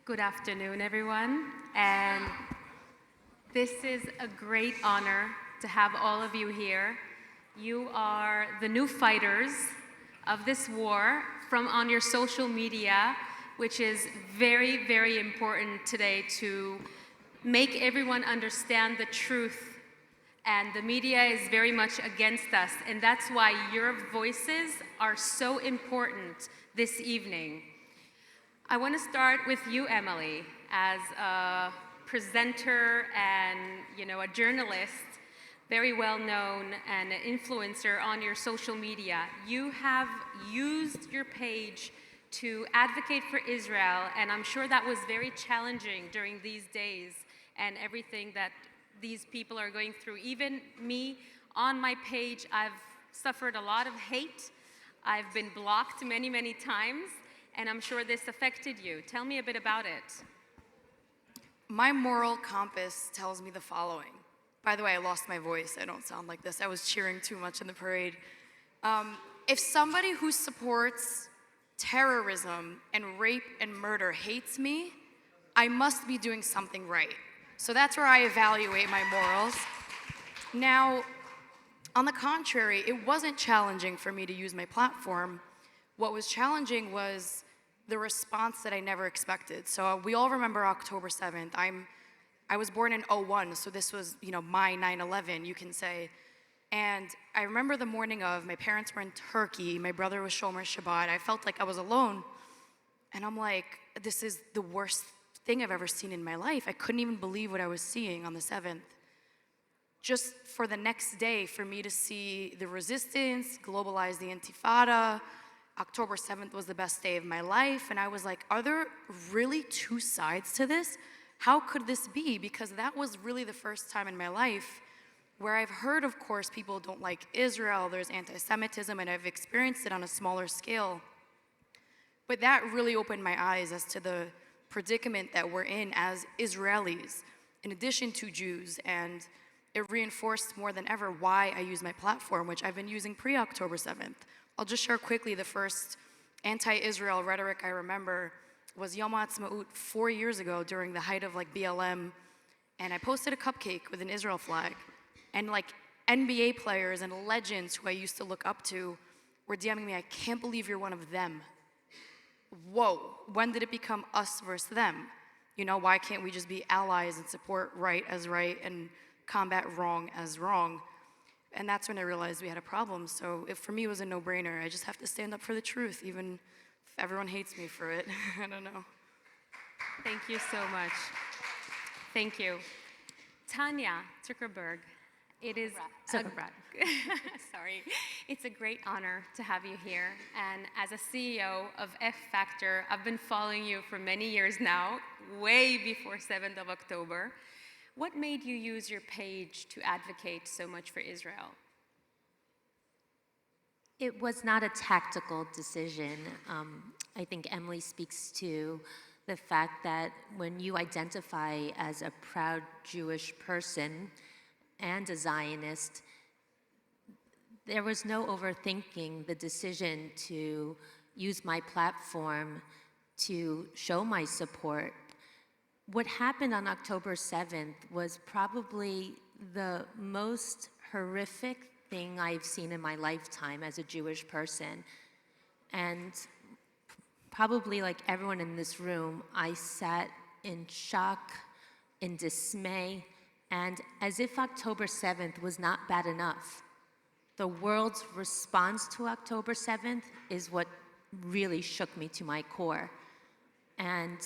Good afternoon, everyone. And this is a great honor to have all of you here. You are the new fighters of this war from on your social media, which is very, very important today to make everyone understand the truth. And the media is very much against us. And that's why your voices are so important this evening. I want to start with you, Emily, as a presenter and a journalist, very well known and an influencer on your social media. You have used your page to advocate for Israel, and I'm sure that was very challenging during these days and everything that these people are going through. Even me, on my page, I've suffered a lot of hate. I've been blocked many, many times. And I'm sure this affected you. Tell me a bit about it. My moral compass tells me the following. By the way, I lost my voice. I don't sound like this. I was cheering too much in the parade. If somebody who supports terrorism and rape and murder hates me, I must be doing something right. So that's where I evaluate my morals. Now, on the contrary, it wasn't challenging for me to use my platform. What was challenging was the response that I never expected. So we all remember October 7th. I was born in '01, so this was, my 9/11, you can say. And I remember the morning of, my parents were in Turkey, my brother was Shomer Shabbat. I felt like I was alone. And I'm like, this is the worst thing I've ever seen in my life. I couldn't even believe what I was seeing on the 7th. Just for the next day, for me to see the resistance, globalize the Intifada. October 7th was the best day of my life, and I was like, are there really two sides to this? How could this be? Because that was really the first time in my life where I've heard, of course, people don't like Israel, there's anti-Semitism, and I've experienced it on a smaller scale. But that really opened my eyes as to the predicament that we're in as Israelis, in addition to Jews, and it reinforced more than ever why I use my platform, which I've been using pre-October 7th. I'll just share quickly the first anti-Israel rhetoric I remember was Yom HaAtzmaut 4 years ago during the height of BLM, and I posted a cupcake with an Israel flag, and NBA players and legends who I used to look up to were DMing me, I can't believe you're one of them. Whoa, when did it become us versus them? Why can't we just be allies and support right as right and combat wrong as wrong? And that's when I realized we had a problem. So for me, it was a no-brainer. I just have to stand up for the truth, even if everyone hates me for it. I don't know. Thank you so much. Thank you. Tanya Zuckerberg, it is sorry. It's a great honor to have you here. And as a CEO of F Factor, I've been following you for many years now, way before 7th of October. What made you use your page to advocate so much for Israel? It was not a tactical decision. I think Emily speaks to the fact that when you identify as a proud Jewish person and a Zionist, there was no overthinking the decision to use my platform to show my support. What happened on October 7th was probably the most horrific thing I've seen in my lifetime as a Jewish person. And probably like everyone in this room, I sat in shock, in dismay, and as if October 7th was not bad enough. The world's response to October 7th is what really shook me to my core. And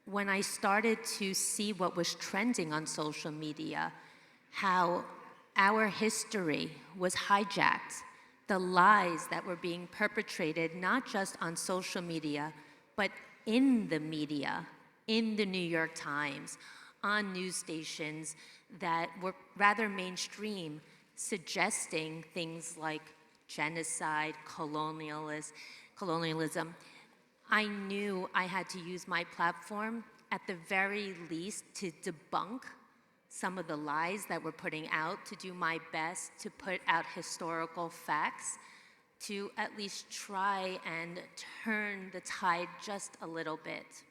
when I started to see what was trending on social media, how our history was hijacked, the lies that were being perpetrated, not just on social media, but in the media, in the New York Times, on news stations that were rather mainstream, suggesting things like genocide, colonialism, I knew I had to use my platform at the very least to debunk some of the lies that we're putting out, to do my best to put out historical facts, to at least try and turn the tide just a little bit.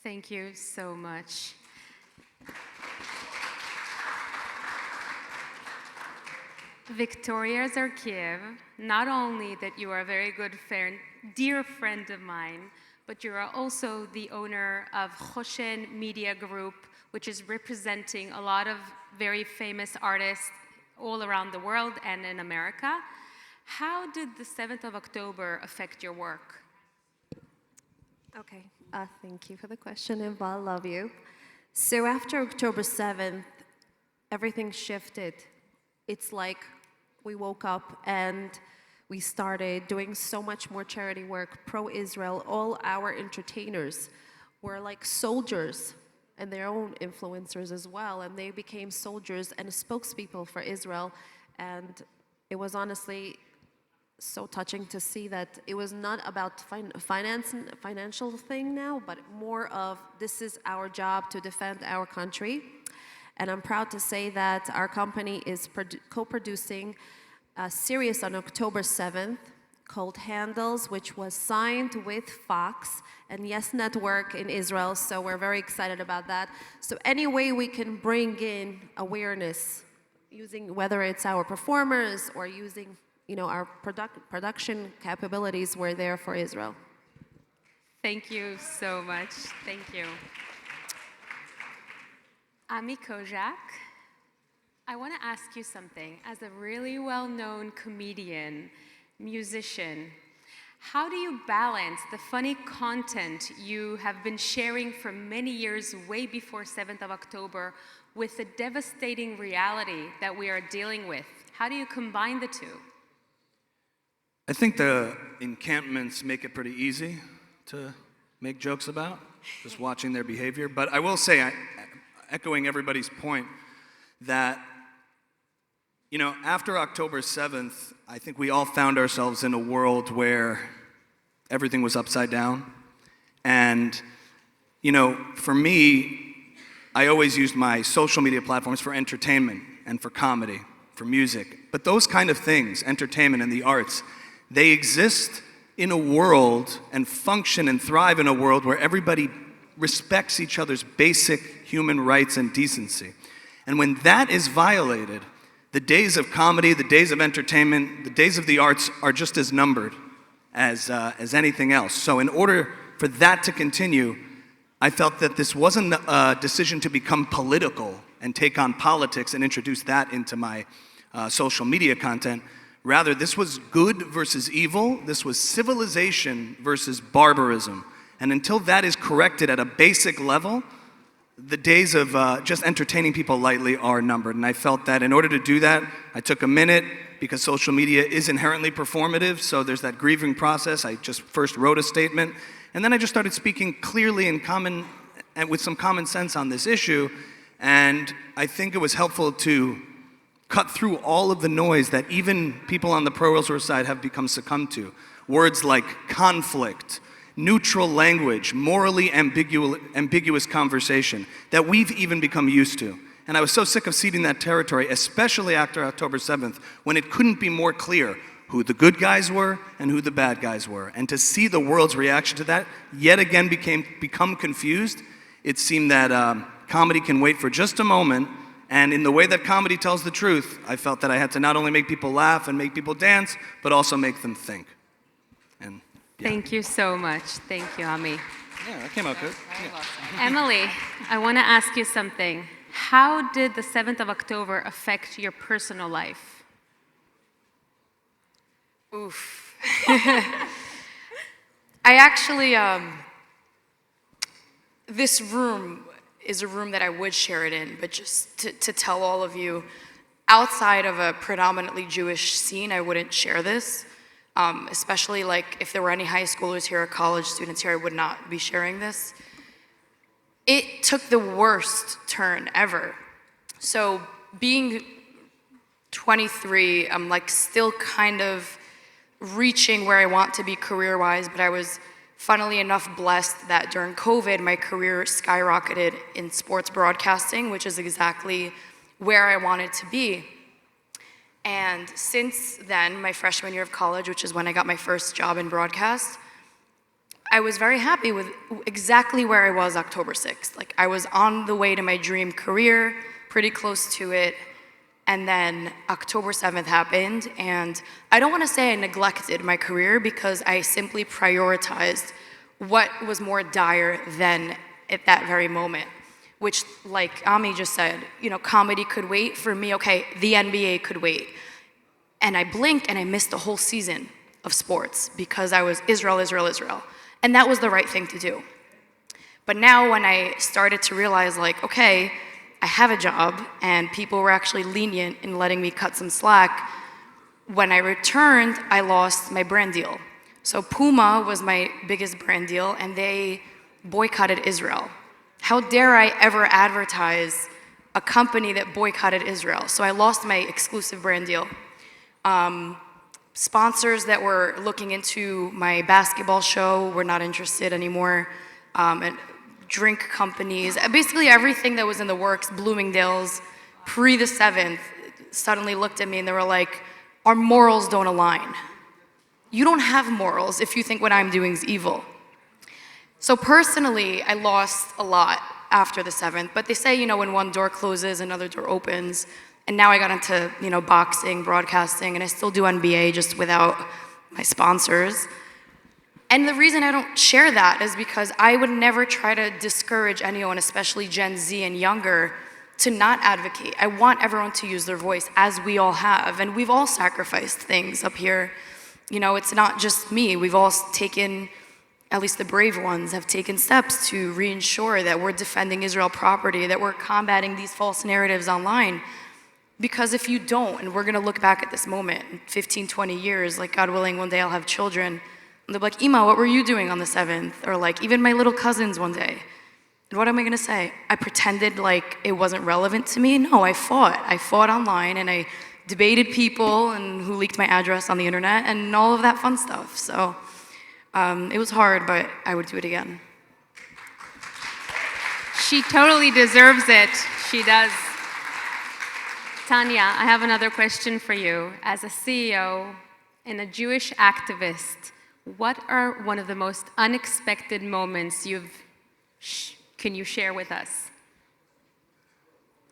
Thank you so much. Victoria Zarkiev, not only that you are a very good friend, dear friend of mine, but you are also the owner of Choshen Media Group, which is representing a lot of very famous artists all around the world and in America. How did the 7th of October affect your work? Okay, thank you for the question, and I love you. So after October 7th, everything shifted. It's like we woke up and we started doing so much more charity work, pro-Israel. All our entertainers were like soldiers and their own influencers as well, and they became soldiers and spokespeople for Israel. And it was honestly so touching to see that it was not about financial thing now, but more of this is our job to defend our country. And I'm proud to say that our company is co-producing a series on October 7th called Handles, which was signed with Fox and Yes Network in Israel, so we're very excited about that. So any way we can bring in awareness, using whether it's our performers or using our production capabilities, we're there for Israel. Thank you so much. Thank you. Ami Kozak, I want to ask you something. As a really well-known comedian, musician, how do you balance the funny content you have been sharing for many years, way before 7th of October, with the devastating reality that we are dealing with? How do you combine the two? I think the encampments make it pretty easy to make jokes about, just watching their behavior. But I will say, echoing everybody's point, that, after October 7th, I think we all found ourselves in a world where everything was upside down. And, for me, I always used my social media platforms for entertainment and for comedy, for music. But those kind of things, entertainment and the arts, they exist in a world and function and thrive in a world where everybody respects each other's basic human rights and decency. And when that is violated, the days of comedy, the days of entertainment, the days of the arts are just as numbered as anything else. So in order for that to continue, I felt that this wasn't a decision to become political and take on politics and introduce that into my social media content. Rather, this was good versus evil. This was civilization versus barbarism. And until that is corrected at a basic level, the days of just entertaining people lightly are numbered. And I felt that in order to do that, I took a minute, because social media is inherently performative, so there's that grieving process. I just first wrote a statement, and then I just started speaking clearly and with some common sense on this issue. And I think it was helpful to cut through all of the noise that even people on the pro-Israel side have become succumbed to. Words like conflict, neutral language, morally ambiguous conversation that we've even become used to. And I was so sick of ceding that territory, especially after October 7th, when it couldn't be more clear who the good guys were and who the bad guys were. And to see the world's reaction to that yet again become confused, it seemed that comedy can wait for just a moment. And in the way that comedy tells the truth, I felt that I had to not only make people laugh and make people dance, but also make them think. And yeah. Thank you so much. Thank you, Ami. Yeah, that came out good. Yeah. Emily, I want to ask you something. How did the 7th of October affect your personal life? Oof. I actually, this room is a room that I would share it in, but just to tell all of you, outside of a predominantly Jewish scene, I wouldn't share this. Especially like if there were any high schoolers here or college students here, I would not be sharing this. It took the worst turn ever. So being 23, I'm like still kind of reaching where I want to be career-wise, but I was funnily enough blessed that during COVID, my career skyrocketed in sports broadcasting, which is exactly where I wanted to be. And since then, my freshman year of college, which is when I got my first job in broadcast, I was very happy with exactly where I was October 6th. Like, I was on the way to my dream career, pretty close to it, and then October 7th happened, and I don't want to say I neglected my career because I simply prioritized what was more dire than at that very moment, which, like Ami just said, you know, comedy could wait. For me, okay, the NBA could wait. And I blinked and I missed the whole season of sports because I was Israel, Israel, Israel. And that was the right thing to do. But now when I started to realize, like, okay, I have a job and people were actually lenient in letting me cut some slack, when I returned, I lost my brand deal. So Puma was my biggest brand deal and they boycotted Israel. How dare I ever advertise a company that boycotted Israel? So I lost my exclusive brand deal. Sponsors that were looking into my basketball show were not interested anymore. And drink companies, basically everything that was in the works, Bloomingdale's, pre the 7th, suddenly looked at me and they were like, our morals don't align. You don't have morals if you think what I'm doing is evil. So personally, I lost a lot after the 7th, but they say, you know, when one door closes, another door opens. And now I got into, you know, boxing, broadcasting, and I still do NBA just without my sponsors. And the reason I don't share that is because I would never try to discourage anyone, especially Gen Z and younger, to not advocate. I want everyone to use their voice, as we all have. And we've all sacrificed things up here. You know, it's not just me. We've all taken, at least the brave ones, have taken steps to reinsure that we're defending Israel property, that we're combating these false narratives online. Because if you don't, and we're going to look back at this moment in 15, 20 years, like God willing, one day I'll have children, and they'll be like, Ima, what were you doing on the 7th? Or like, even my little cousins one day. And what am I going to say? I pretended like it wasn't relevant to me? No, I fought. I fought online, and I debated people and who leaked my address on the internet, and all of that fun stuff. So it was hard, but I would do it again. She totally deserves it. She does. Tanya, I have another question for you. As a CEO and a Jewish activist, what are one of the most unexpected moments can you share with us?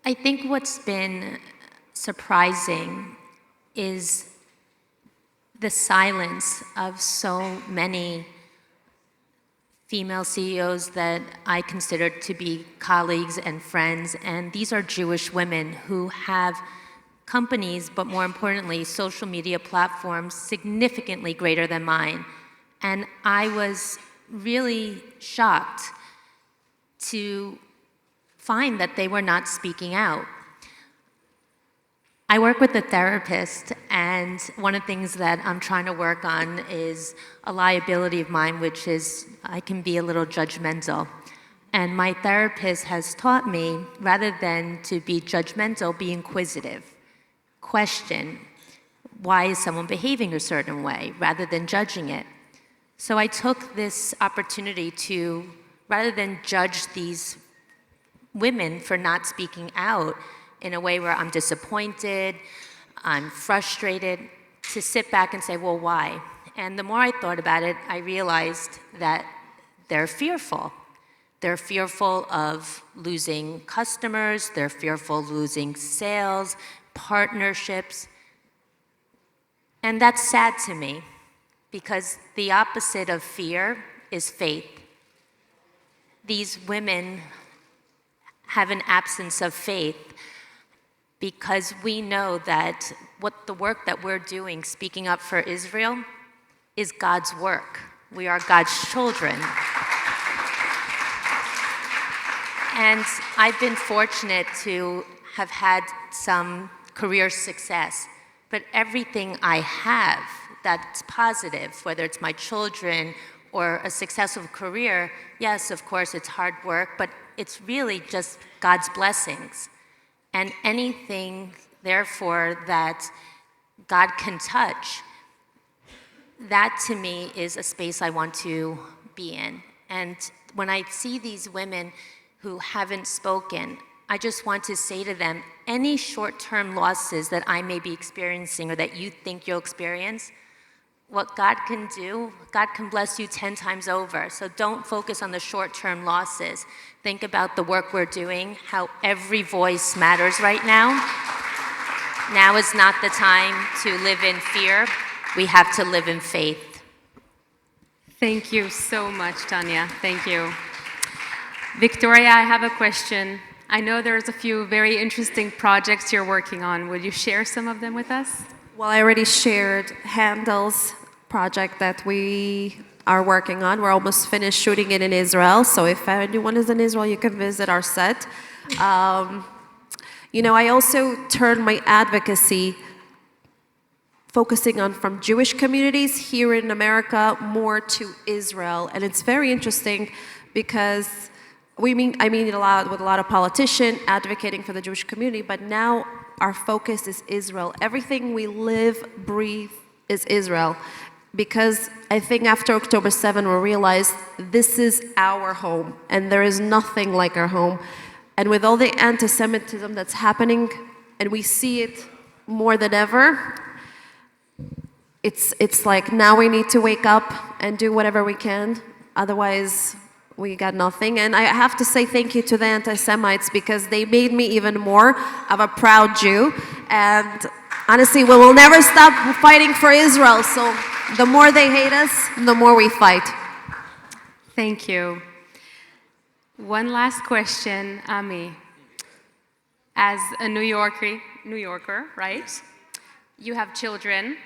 I think what's been surprising is the silence of so many female CEOs that I consider to be colleagues and friends, and these are Jewish women who have companies, but more importantly, social media platforms significantly greater than mine. And I was really shocked to find that they were not speaking out. I work with a therapist, and one of the things that I'm trying to work on is a liability of mine, which is I can be a little judgmental. And my therapist has taught me, rather than to be judgmental, be inquisitive. Question, why is someone behaving a certain way, rather than judging it? So I took this opportunity to, rather than judge these women for not speaking out, in a way where I'm disappointed, I'm frustrated, to sit back and say, well, why? And the more I thought about it, I realized that they're fearful. They're fearful of losing customers, they're fearful of losing sales, partnerships. And that's sad to me, because the opposite of fear is faith. These women have an absence of faith, because we know that what the work that we're doing, speaking up for Israel, is God's work. We are God's children. And I've been fortunate to have had some career success, but everything I have that's positive, whether it's my children or a successful career, yes, of course, it's hard work, but it's really just God's blessings. And anything, therefore, that God can touch, that to me is a space I want to be in. And when I see these women who haven't spoken, I just want to say to them, any short-term losses that I may be experiencing or that you think you'll experience, what God can do, God can bless you 10 times over. So don't focus on the short-term losses. Think about the work we're doing, how every voice matters right now. Now is not the time to live in fear. We have to live in faith. Thank you so much, Tanya. Thank you. Victoria, I have a question. I know there's a few very interesting projects you're working on. Would you share some of them with us? Well, I already shared Handel's project that we are working on. We're almost finished shooting it in Israel, so if anyone is in Israel, you can visit our set. You know, I also turned my advocacy focusing on from Jewish communities here in America more to Israel, and it's very interesting because I meet a lot with a lot of politicians advocating for the Jewish community, but now our focus is Israel. Everything we live, breathe is Israel. Because I think after October 7, we realized this is our home, and there is nothing like our home. And with all the anti-Semitism that's happening, and we see it more than ever, it's like now we need to wake up and do whatever we can, otherwise we got nothing. And I have to say thank you to the anti-Semites because they made me even more of a proud Jew. And honestly, we will never stop fighting for Israel. So the more they hate us, the more we fight. Thank you. One last question, Ami. As a New Yorker, right? Yes. You have children.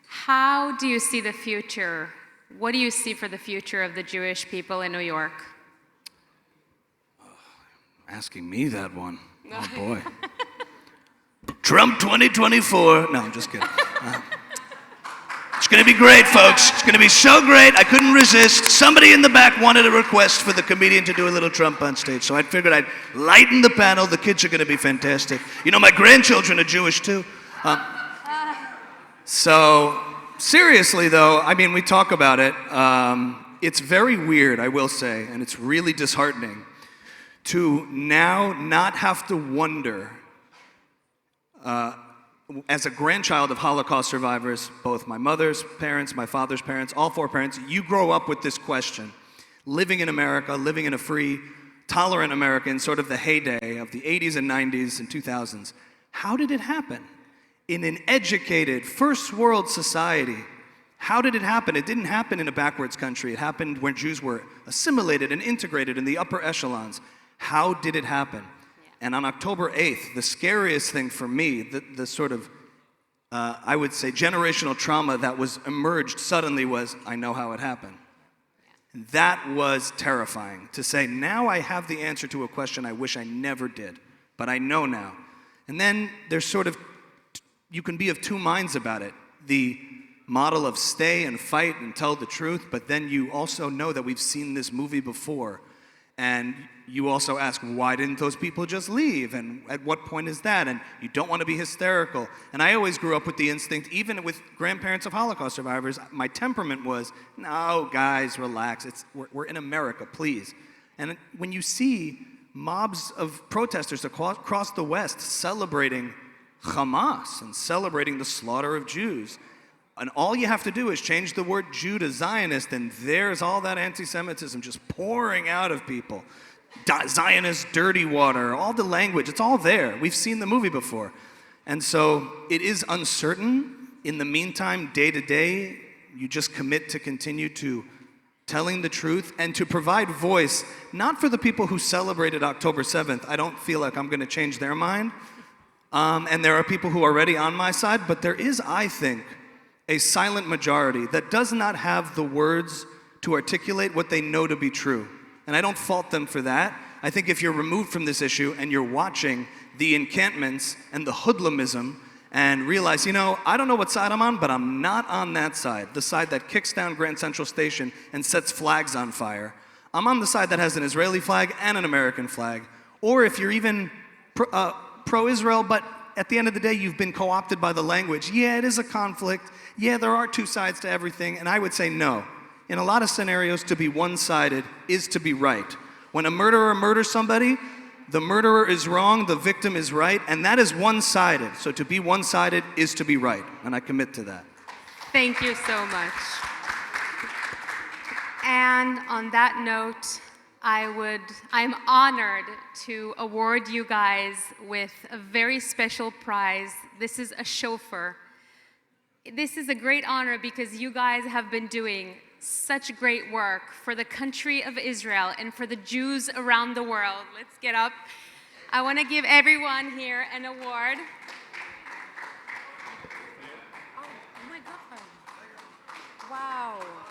How do you see the future? What do you see for the future of the Jewish people in New York? Asking me that one. Oh, boy. Trump 2024. No, I'm just kidding. It's going to be great, folks. It's going to be so great. I couldn't resist. Somebody in the back wanted a request for the comedian to do a little Trump on stage, so I figured I'd lighten the panel. The kids are going to be fantastic. You know, my grandchildren are Jewish, too. So, seriously, though, I mean, we talk about it. It's very weird, I will say, and it's really disheartening to now not have to wonder, as a grandchild of Holocaust survivors, both my mother's parents, my father's parents, all four parents, you grow up with this question. Living in America, living in a free, tolerant America in sort of the heyday of the 80s and 90s and 2000s, how did it happen? In an educated, first world society, how did it happen? It didn't happen in a backwards country. It happened when Jews were assimilated and integrated in the upper echelons. How did it happen? And on October 8th, the scariest thing for me, the sort of, I would say, generational trauma that was emerged suddenly was, I know how it happened. And that was terrifying, to say, now I have the answer to a question I wish I never did, but I know now. And then there's sort of, you can be of two minds about it. The model of stay and fight and tell the truth, but then you also know that we've seen this movie before. And you also ask, why didn't those people just leave? And at what point is that? And you don't want to be hysterical. And I always grew up with the instinct, even with grandparents of Holocaust survivors, my temperament was, no, guys, relax. We're in America, please. And when you see mobs of protesters across the West celebrating Hamas and celebrating the slaughter of Jews, and all you have to do is change the word Jew to Zionist, and there's all that anti-Semitism just pouring out of people. Zionist, dirty water, all the language, it's all there. We've seen the movie before. And so it is uncertain. In the meantime, day to day, you just commit to continue to telling the truth and to provide voice, not for the people who celebrated October 7th. I don't feel like I'm going to change their mind. And there are people who are already on my side, but there is, I think, a silent majority that does not have the words to articulate what they know to be true. And I don't fault them for that. I think if you're removed from this issue and you're watching the encampments and the hoodlumism and realize, you know, I don't know what side I'm on, but I'm not on that side, the side that kicks down Grand Central Station and sets flags on fire. I'm on the side that has an Israeli flag and an American flag. Or if you're even pro-Israel, but at the end of the day, you've been co-opted by the language. Yeah, it is a conflict. Yeah, there are two sides to everything. And I would say no. In a lot of scenarios, to be one-sided is to be right. When a murderer murders somebody, the murderer is wrong, the victim is right, and that is one-sided. So to be one-sided is to be right, and I commit to that. Thank you so much. And on that note, I'm honored to award you guys with a very special prize. This is a chauffeur. This is a great honor because you guys have been doing such great work for the country of Israel and for the Jews around the world. Let's get up. I want to give everyone here an award. Oh my God. Wow.